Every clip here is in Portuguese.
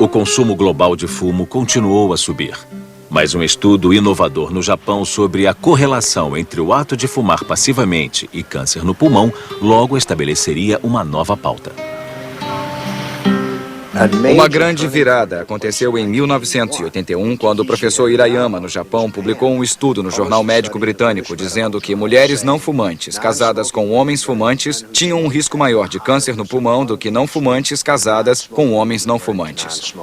O consumo global de fumo continuou a subir. Mas um estudo inovador no Japão sobre a correlação entre o ato de fumar passivamente e câncer no pulmão logo estabeleceria uma nova pauta. Uma grande virada aconteceu em 1981, quando o professor Hirayama, no Japão, publicou um estudo no Jornal Médico Britânico dizendo que mulheres não fumantes casadas com homens fumantes tinham um risco maior de câncer no pulmão do que não fumantes casadas com homens não fumantes.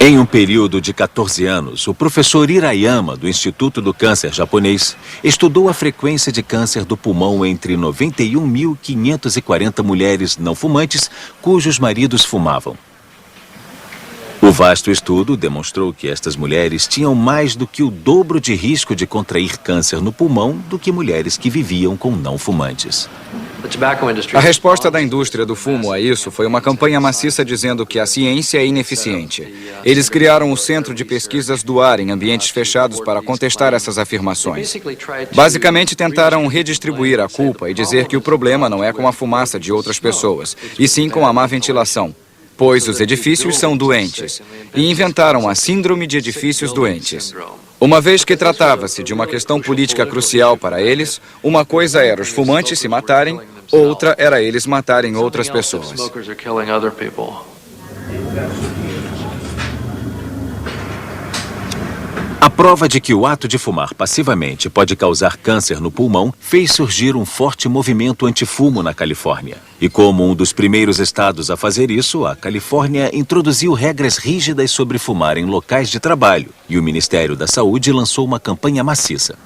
Em um período de 14 anos, o professor Hirayama, do Instituto do Câncer japonês, estudou a frequência de câncer do pulmão entre 91.540 mulheres não fumantes cujos maridos fumavam. O vasto estudo demonstrou que estas mulheres tinham mais do que o dobro de risco de contrair câncer no pulmão do que mulheres que viviam com não fumantes. A resposta da indústria do fumo a isso foi uma campanha maciça dizendo que a ciência é ineficiente. Eles criaram o Centro de Pesquisas do Ar em ambientes fechados para contestar essas afirmações. Basicamente, tentaram redistribuir a culpa e dizer que o problema não é com a fumaça de outras pessoas, e sim com a má ventilação, pois os edifícios são doentes, e inventaram a Síndrome de Edifícios Doentes. Uma vez que tratava-se de uma questão política crucial para eles, uma coisa era os fumantes se matarem, outra era eles matarem outras pessoas. A prova de que o ato de fumar passivamente pode causar câncer no pulmão fez surgir um forte movimento antifumo na Califórnia. E como um dos primeiros estados a fazer isso, a Califórnia introduziu regras rígidas sobre fumar em locais de trabalho. E o Ministério da Saúde lançou uma campanha maciça.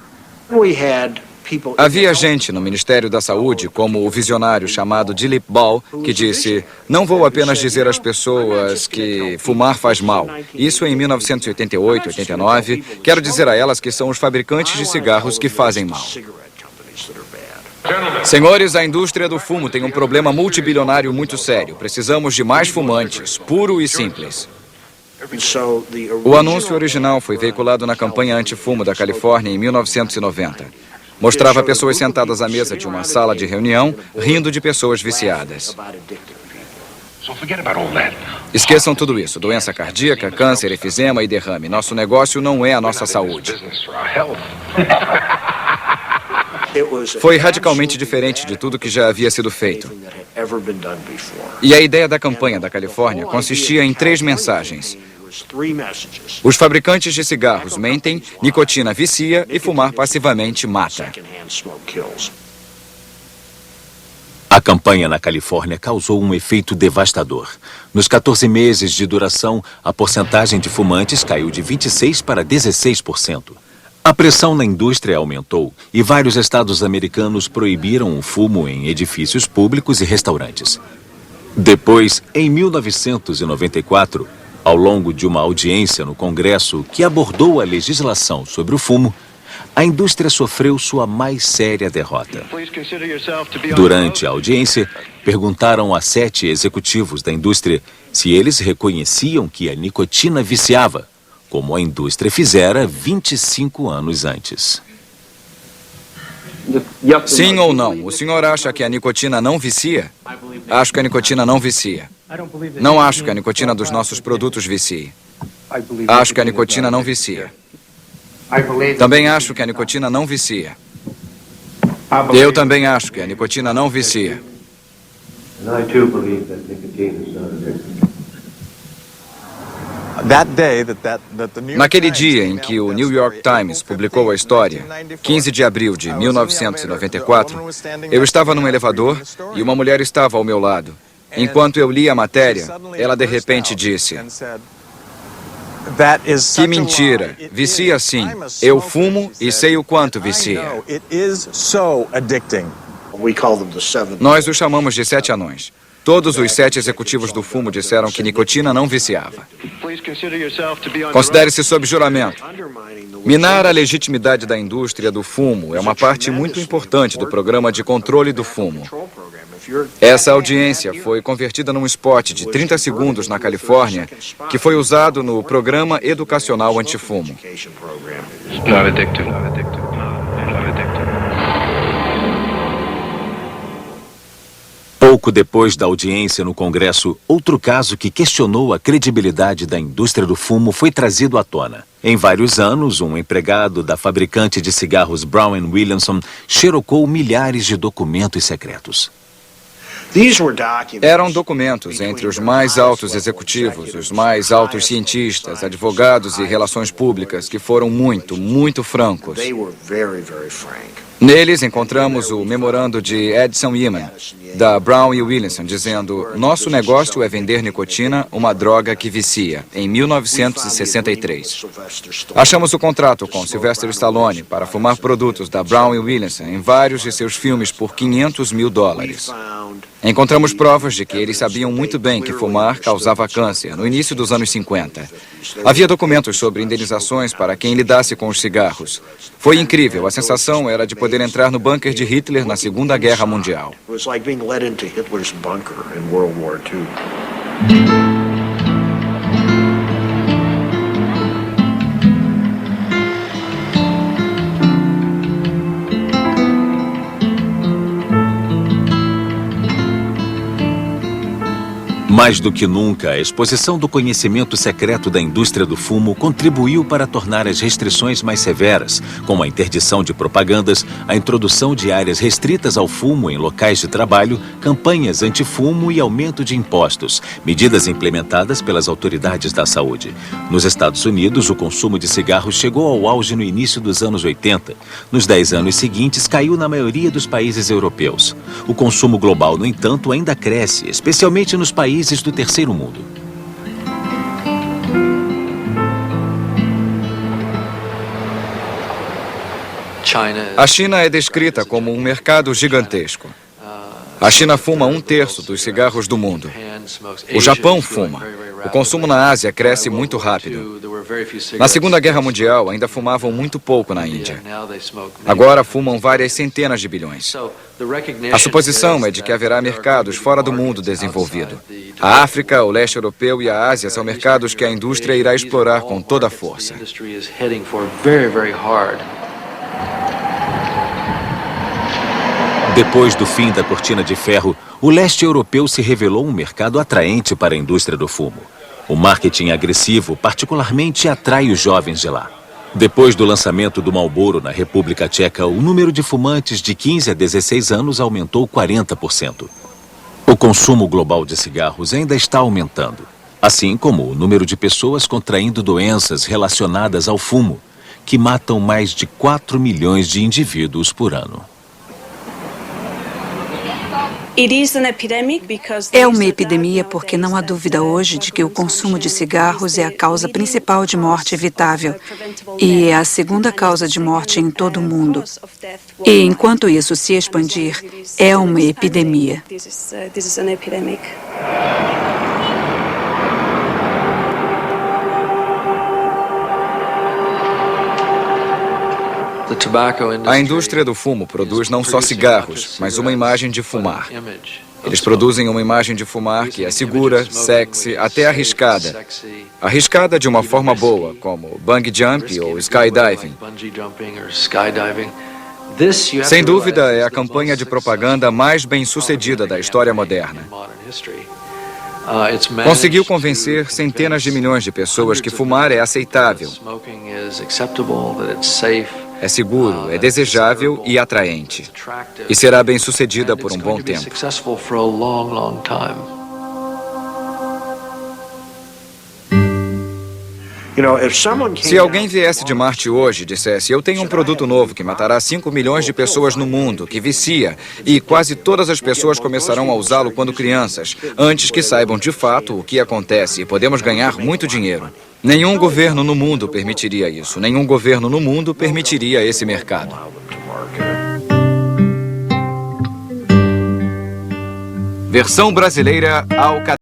Havia gente no Ministério da Saúde, como o visionário chamado Dilip Bal, que disse: não vou apenas dizer às pessoas que fumar faz mal. Isso em 1988, 89. Quero dizer a elas que são os fabricantes de cigarros que fazem mal. Senhores, a indústria do fumo tem um problema multibilionário muito sério. Precisamos de mais fumantes, puro e simples. O anúncio original foi veiculado na campanha antifumo da Califórnia em 1990. Mostrava pessoas sentadas à mesa de uma sala de reunião, rindo de pessoas viciadas. Esqueçam tudo isso: doença cardíaca, câncer, efizema e derrame. Nosso negócio não é a nossa saúde. Foi radicalmente diferente de tudo que já havia sido feito. E a ideia da campanha da Califórnia consistia em 3 mensagens. Os fabricantes de cigarros mentem, nicotina vicia e fumar passivamente mata. A campanha na Califórnia causou um efeito devastador. Nos 14 meses de duração, a porcentagem de fumantes caiu de 26% para 16%. A pressão na indústria aumentou e vários estados americanos proibiram o fumo em edifícios públicos e restaurantes. Depois, em 1994, ao longo de uma audiência no Congresso que abordou a legislação sobre o fumo, a indústria sofreu sua mais séria derrota. Durante a audiência, perguntaram a 7 executivos da indústria se eles reconheciam que a nicotina viciava, como a indústria fizera 25 anos antes. Sim ou não? O senhor acha que a nicotina não vicia? Acho que a nicotina não vicia. Não acho que a nicotina dos nossos produtos vicie. Acho que a nicotina não vicia. Também acho que a nicotina não vicia. Eu também acho que a nicotina não vicia. Naquele dia em que o New York Times publicou a história, 15 de abril de 1994, eu estava num elevador e uma mulher estava ao meu lado. Enquanto eu li a matéria, ela de repente disse: que mentira, vicia sim. Eu fumo e sei o quanto vicia. Nós os chamamos de 7 anões. Todos os 7 executivos do fumo disseram que nicotina não viciava. Considere-se sob juramento. Minar a legitimidade da indústria do fumo é uma parte muito importante do programa de controle do fumo. Essa audiência foi convertida num spot de 30 segundos na Califórnia, que foi usado no Programa Educacional Antifumo. Pouco Pouco depois da audiência no Congresso, outro caso que questionou a credibilidade da indústria do fumo foi trazido à tona. Em vários anos, um empregado da fabricante de cigarros Brown & Williamson xerocou milhares de documentos secretos. Eram documentos entre os mais altos executivos, os mais altos cientistas, advogados e relações públicas que foram muito francos. Neles encontramos o memorando de Edson Yeaman, da Brown & Williamson, dizendo: nosso negócio é vender nicotina, uma droga que vicia, em 1963. Achamos o contrato com Sylvester Stallone para fumar produtos da Brown & Williamson em vários de seus filmes por $500 mil. Encontramos provas de que eles sabiam muito bem que fumar causava câncer no início dos anos 50. Havia documentos sobre indenizações para quem lidasse com os cigarros. Foi incrível, a sensação era de poder entrar no bunker de Hitler na Segunda Guerra Mundial. Mais do que nunca, a exposição do conhecimento secreto da indústria do fumo contribuiu para tornar as restrições mais severas, como a interdição de propagandas, a introdução de áreas restritas ao fumo em locais de trabalho, campanhas anti-fumo e aumento de impostos, medidas implementadas pelas autoridades da saúde. Nos Estados Unidos, o consumo de cigarros chegou ao auge no início dos anos 80. Nos 10 anos seguintes, caiu na maioria dos países europeus. O consumo global, no entanto, ainda cresce, especialmente nos países do terceiro mundo. A China é descrita como um mercado gigantesco. A China fuma 1/3 dos cigarros do mundo. O Japão fuma. O consumo na Ásia cresce muito rápido. Na Segunda Guerra Mundial, ainda fumavam muito pouco na Índia. Agora fumam várias centenas de bilhões. A suposição é de que haverá mercados fora do mundo desenvolvido. A África, o leste europeu e a Ásia são mercados que a indústria irá explorar com toda a força. Depois do fim da cortina de ferro, o leste europeu se revelou um mercado atraente para a indústria do fumo. O marketing agressivo particularmente atrai os jovens de lá. Depois do lançamento do Marlboro na República Tcheca, o número de fumantes de 15 a 16 anos aumentou 40%. O consumo global de cigarros ainda está aumentando, assim como o número de pessoas contraindo doenças relacionadas ao fumo, que matam mais de 4 milhões de indivíduos por ano. É uma epidemia porque não há dúvida hoje de que o consumo de cigarros é a causa principal de morte evitável e é a segunda causa de morte em todo o mundo. E enquanto isso se expandir, é uma epidemia. A indústria do fumo produz não só cigarros, mas uma imagem de fumar. Eles produzem uma imagem de fumar que é segura, sexy, até arriscada. Arriscada de uma forma boa, como bungee jump ou skydiving. Sem dúvida, é a campanha de propaganda mais bem-sucedida da história moderna. Conseguiu convencer centenas de milhões de pessoas que fumar é aceitável, é seguro, é desejável e atraente. E será bem-sucedida por um bom tempo. Se alguém viesse de Marte hoje e dissesse: eu tenho um produto novo que matará 5 milhões de pessoas no mundo, que vicia, e quase todas as pessoas começarão a usá-lo quando crianças, antes que saibam de fato o que acontece, e podemos ganhar muito dinheiro. Nenhum governo no mundo permitiria isso. Nenhum governo no mundo permitiria esse mercado. Versão brasileira Alcatel.